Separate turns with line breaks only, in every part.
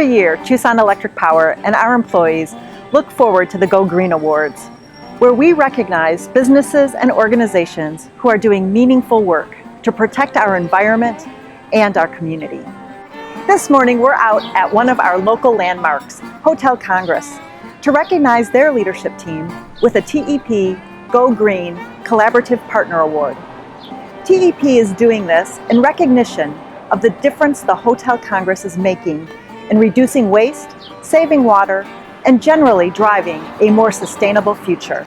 Every year, Tucson Electric Power and our employees look forward to the Go Green Awards, where we recognize businesses and organizations who are doing meaningful work to protect our environment and our community. This morning, we're out at one of our local landmarks, Hotel Congress, to recognize their leadership team with a TEP Go Green Collaborative Partner Award. TEP is doing this in recognition of the difference the Hotel Congress is making in reducing waste, saving water, and generally driving a more sustainable future.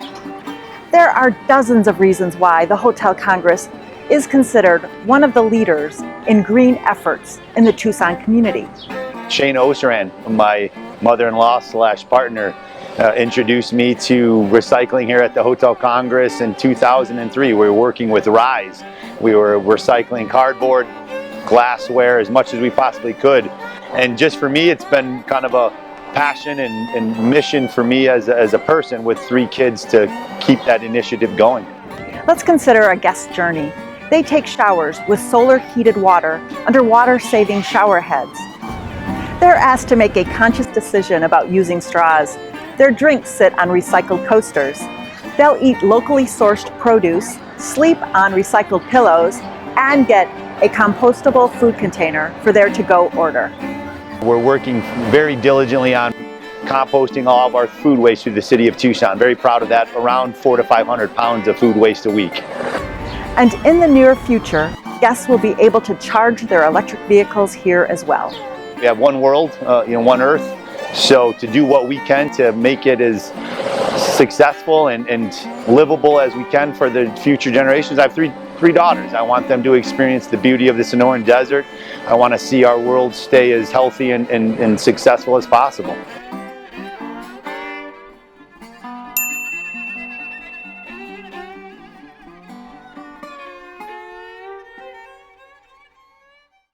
There are dozens of reasons why the Hotel Congress is considered one of the leaders in green efforts in the Tucson community.
Shane Osran, my mother-in-law / partner, introduced me to recycling here at the Hotel Congress in 2003. We were working with RISE. We were recycling cardboard, glassware, as much as we possibly could. And just for me, it's been kind of a passion and mission for me as a person with 3 kids to keep that initiative going.
Let's consider a guest journey. They take showers with solar heated water under water-saving shower heads. They're asked to make a conscious decision about using straws. Their drinks sit on recycled coasters. They'll eat locally sourced produce, sleep on recycled pillows, and get a compostable food container for their to-go order.
We're working very diligently on composting all of our food waste through the city of Tucson. Very proud of that, around 400 to 500 pounds of food waste a week.
And in the near future, guests will be able to charge their electric vehicles here as well.
We have one world, one earth, so to do what we can to make it as successful and livable as we can for the future generations. I have three daughters. I want them to experience the beauty of the Sonoran Desert. I want to see our world stay as healthy and successful as possible.